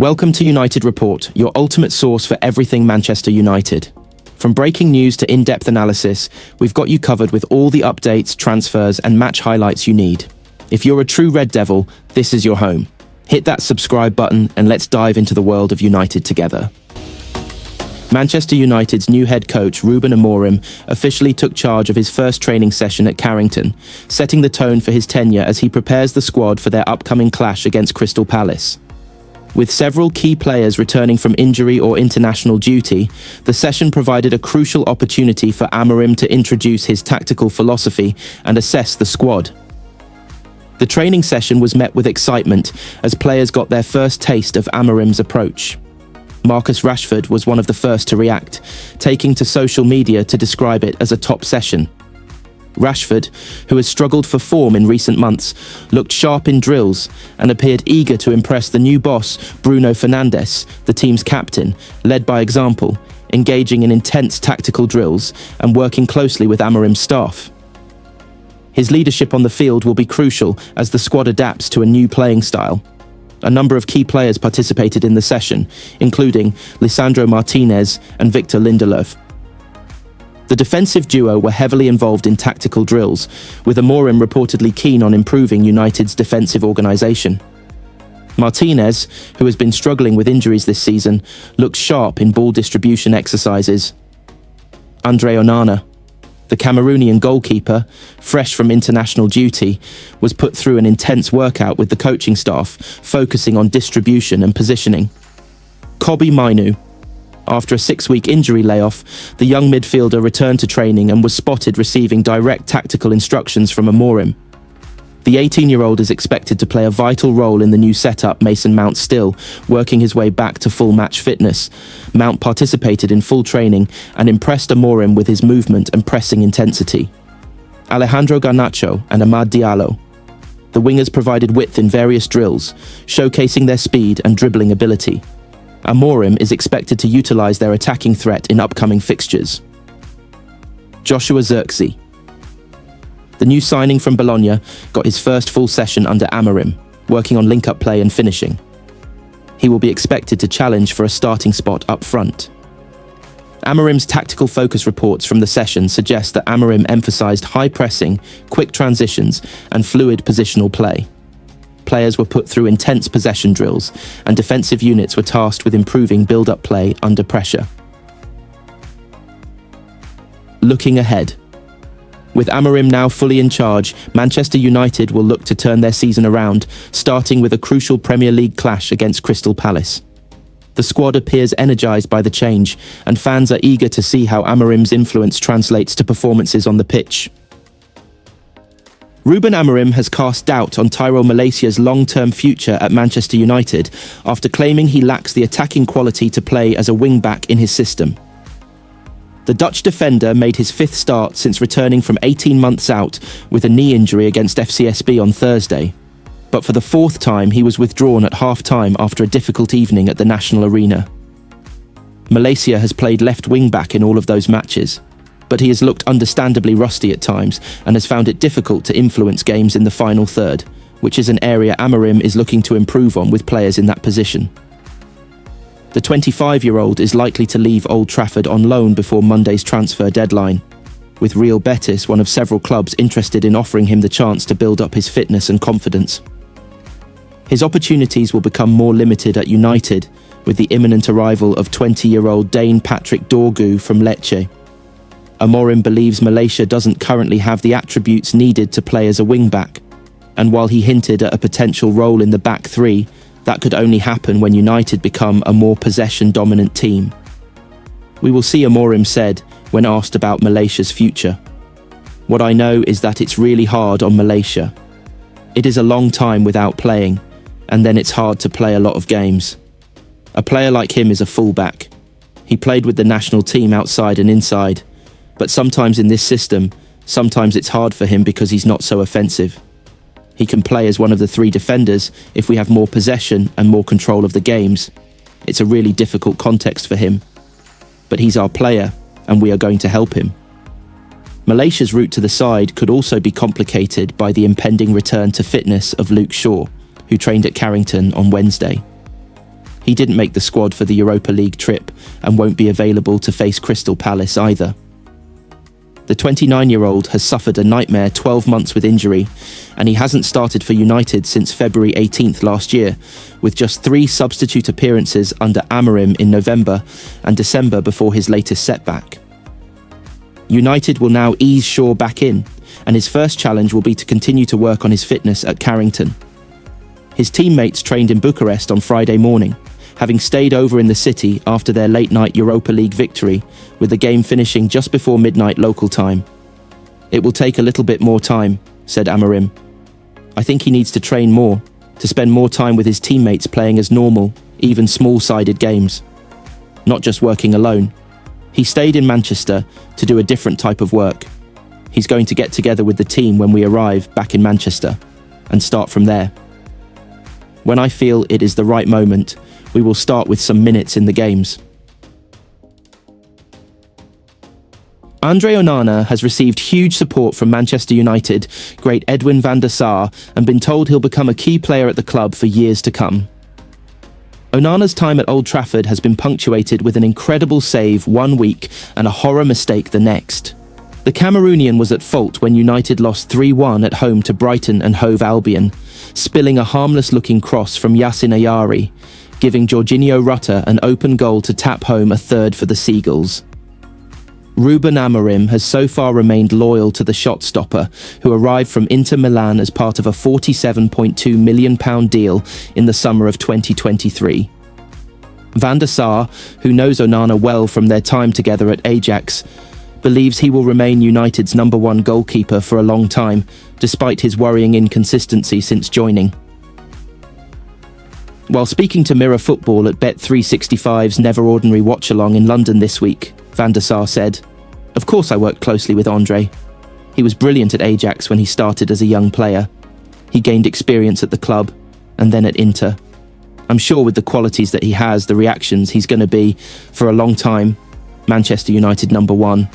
Welcome to United Report, your ultimate source for everything Manchester United. From breaking news to in-depth analysis, we've got you covered with all the updates, transfers, and match highlights you need. If you're a true Red Devil, this is your home. Hit that subscribe button and let's dive into the world of United together. Manchester United's new head coach, Ruben Amorim, officially took charge of his first training session at Carrington, setting the tone for his tenure as he prepares the squad for their upcoming clash against Crystal Palace. With several key players returning from injury or international duty, the session provided a crucial opportunity for Amorim to introduce his tactical philosophy and assess the squad. The training session was met with excitement as players got their first taste of Amorim's approach. Marcus Rashford was one of the first to react, taking to social media to describe it as a top session. Rashford, who has struggled for form in recent months, looked sharp in drills and appeared eager to impress the new boss, Bruno Fernandes, the team's captain, led by example, engaging in intense tactical drills and working closely with Amorim's staff. His leadership on the field will be crucial as the squad adapts to a new playing style. A number of key players participated in the session, including Lisandro Martinez and Victor Lindelof. The defensive duo were heavily involved in tactical drills, with Amorim reportedly keen on improving United's defensive organisation. Martinez, who has been struggling with injuries this season, looked sharp in ball distribution exercises. Andre Onana, the Cameroonian goalkeeper, fresh from international duty, was put through an intense workout with the coaching staff, focusing on distribution and positioning. Kobbie Mainoo. After a 6-week injury layoff, the young midfielder returned to training and was spotted receiving direct tactical instructions from Amorim. The 18-year-old is expected to play a vital role in the new setup. Mason Mount still working his way back to full match fitness. Mount participated in full training and impressed Amorim with his movement and pressing intensity. Alejandro Garnacho and Amad Diallo. The wingers provided width in various drills, showcasing their speed and dribbling ability. Amorim is expected to utilise their attacking threat in upcoming fixtures. Joshua Zirkizee. The new signing from Bologna got his first full session under Amorim, working on link-up play and finishing. He will be expected to challenge for a starting spot up front. Amorim's tactical focus reports from the session suggest that Amorim emphasised high pressing, quick transitions and fluid positional play. Players were put through intense possession drills, and defensive units were tasked with improving build-up play under pressure. Looking ahead. With Amorim now fully in charge, Manchester United will look to turn their season around, starting with a crucial Premier League clash against Crystal Palace. The squad appears energised by the change, and fans are eager to see how Amorim's influence translates to performances on the pitch. Ruben Amorim has cast doubt on Tyrell Malacia's long-term future at Manchester United after claiming he lacks the attacking quality to play as a wing-back in his system. The Dutch defender made his 5th start since returning from 18 months out with a knee injury against FCSB on Thursday. But for the 4th time, he was withdrawn at half-time after a difficult evening at the National Arena. Malacia has played left wing-back in all of those matches, but he has looked understandably rusty at times and has found it difficult to influence games in the final third, which is an area Amorim is looking to improve on with players in that position. The 25-year-old is likely to leave Old Trafford on loan before Monday's transfer deadline, with Real Betis one of several clubs interested in offering him the chance to build up his fitness and confidence. His opportunities will become more limited at United with the imminent arrival of 20-year-old Dane Patrick Dorgu from Lecce. Amorim believes Malacia doesn't currently have the attributes needed to play as a wing-back, and while he hinted at a potential role in the back three, that could only happen when United become a more possession-dominant team. We will see, Amorim said when asked about Malacia's future. What I know is that it's really hard on Malacia. It is a long time without playing, and then it's hard to play a lot of games. A player like him is a full-back. He played with the national team outside and inside, but sometimes in this system, sometimes it's hard for him because he's not so offensive. He can play as one of the 3 defenders if we have more possession and more control of the games. It's a really difficult context for him. But he's our player, and we are going to help him. Malacia's route to the side could also be complicated by the impending return to fitness of Luke Shaw, who trained at Carrington on Wednesday. He didn't make the squad for the Europa League trip and won't be available to face Crystal Palace either. The 29-year-old has suffered a nightmare 12 months with injury, and he hasn't started for United since February 18th last year, with just 3 substitute appearances under Amorim in November and December before his latest setback. United will now ease Shaw back in, and his first challenge will be to continue to work on his fitness at Carrington. His teammates trained in Bucharest on Friday morning, having stayed over in the city after their late-night Europa League victory, with the game finishing just before midnight local time. "It will take a little bit more time," said Amorim. "I think he needs to train more, to spend more time with his teammates playing as normal, even small-sided games. Not just working alone. He stayed in Manchester to do a different type of work. He's going to get together with the team when we arrive back in Manchester and start from there. When I feel it is the right moment, we will start with some minutes in the games." Andre Onana has received huge support from Manchester United great Edwin van der Sar and been told he'll become a key player at the club for years to come. Onana's time at Old Trafford has been punctuated with an incredible save one week and a horror mistake the next. The Cameroonian was at fault when United lost 3-1 at home to Brighton and Hove Albion, spilling a harmless-looking cross from Yacine Ayari, giving Jorginho Rutter an open goal to tap home a third for the Seagulls. Ruben Amorim has so far remained loyal to the shot stopper, who arrived from Inter Milan as part of a £47.2 million deal in the summer of 2023. Van der Sar, who knows Onana well from their time together at Ajax, believes he will remain United's #1 goalkeeper for a long time, despite his worrying inconsistency since joining. While speaking to Mirror Football at Bet365's Never Ordinary watch-along in London this week, Van der Sar said, "Of course I worked closely with Andre. He was brilliant at Ajax when he started as a young player. He gained experience at the club, and then at Inter. I'm sure with the qualities that he has, the reactions, he's going to be, for a long time, Manchester United #1.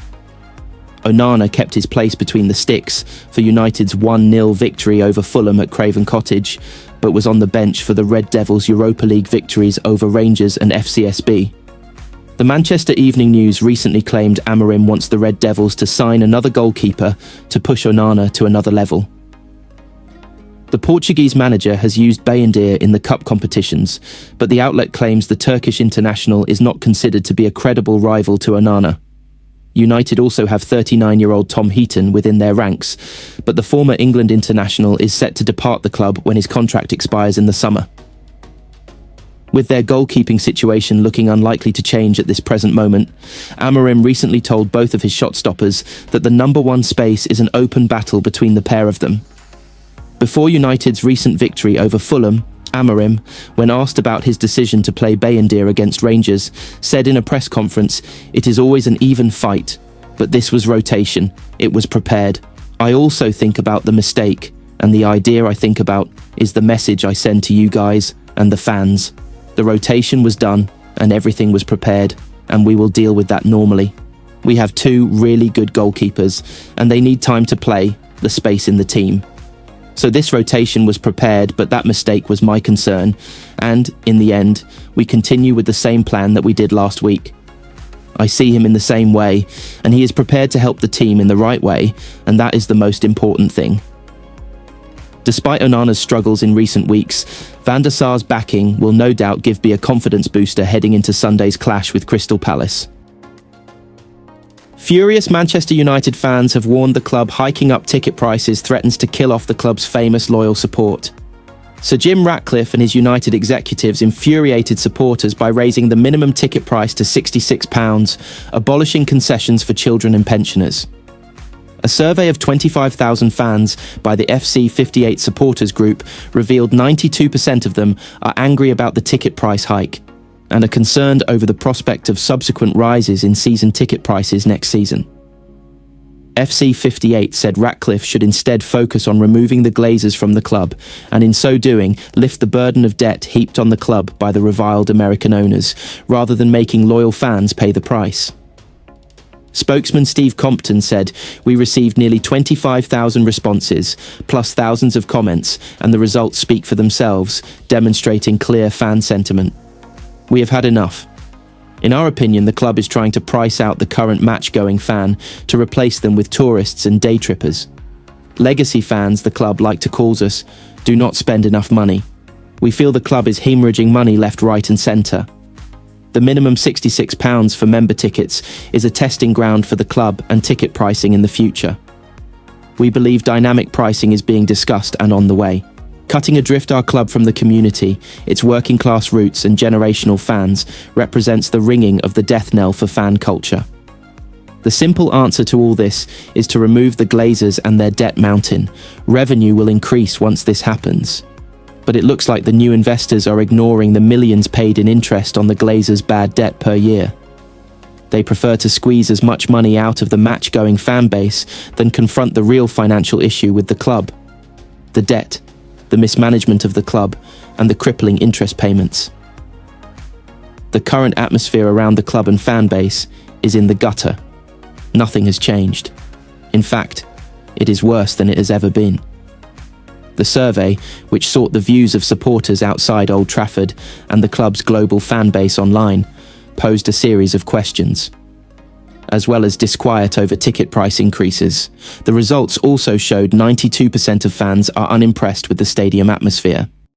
Onana kept his place between the sticks for United's 1-0 victory over Fulham at Craven Cottage, but was on the bench for the Red Devils' Europa League victories over Rangers and FCSB. The Manchester Evening News recently claimed Amorim wants the Red Devils to sign another goalkeeper to push Onana to another level. The Portuguese manager has used Bayindir in the cup competitions, but the outlet claims the Turkish international is not considered to be a credible rival to Onana. United also have 39-year-old Tom Heaton within their ranks, but the former England international is set to depart the club when his contract expires in the summer. With their goalkeeping situation looking unlikely to change at this present moment, Amorim recently told both of his shot stoppers that the #1 space is an open battle between the pair of them. Before United's recent victory over Fulham, Amorim, when asked about his decision to play Bayindir against Rangers, said in a press conference, "It is always an even fight, but this was rotation. It was prepared. I also think about the mistake, and the idea I think about is the message I send to you guys and the fans. The rotation was done, and everything was prepared, and we will deal with that normally. We have 2 really good goalkeepers, and they need time to play, the space in the team. So this rotation was prepared, but that mistake was my concern, and, in the end, we continue with the same plan that we did last week. I see him in the same way, and he is prepared to help the team in the right way, and that is the most important thing." Despite Onana's struggles in recent weeks, Van der Sar's backing will no doubt give be a confidence booster heading into Sunday's clash with Crystal Palace. Furious Manchester United fans have warned the club hiking up ticket prices threatens to kill off the club's famous loyal support. Sir Jim Ratcliffe and his United executives infuriated supporters by raising the minimum ticket price to £66, abolishing concessions for children and pensioners. A survey of 25,000 fans by the FC 58 supporters group revealed 92% of them are angry about the ticket price hike and are concerned over the prospect of subsequent rises in season ticket prices next season. FC 58 said Ratcliffe should instead focus on removing the Glazers from the club and in so doing lift the burden of debt heaped on the club by the reviled American owners, rather than making loyal fans pay the price. Spokesman Steve Compton said, "We received nearly 25,000 responses, plus thousands of comments, and the results speak for themselves, demonstrating clear fan sentiment. We have had enough. In our opinion, the club is trying to price out the current match-going fan to replace them with tourists and day trippers. Legacy fans, the club like to call us, do not spend enough money. We feel the club is hemorrhaging money left, right and centre. The minimum £66 for member tickets is a testing ground for the club and ticket pricing in the future. We believe dynamic pricing is being discussed and on the way. Cutting adrift our club from the community, its working class roots and generational fans represents the ringing of the death knell for fan culture. The simple answer to all this is to remove the Glazers and their debt mountain. Revenue will increase once this happens. But it looks like the new investors are ignoring the millions paid in interest on the Glazers' bad debt per year. They prefer to squeeze as much money out of the match-going fan base than confront the real financial issue with the club: the debt, the mismanagement of the club, and the crippling interest payments. The current atmosphere around the club and fan base is in the gutter. Nothing has changed. In fact, it is worse than it has ever been. The survey, which sought the views of supporters outside Old Trafford and the club's global fan base online, posed a series of questions. As well as disquiet over ticket price increases, the results also showed 92% of fans are unimpressed with the stadium atmosphere.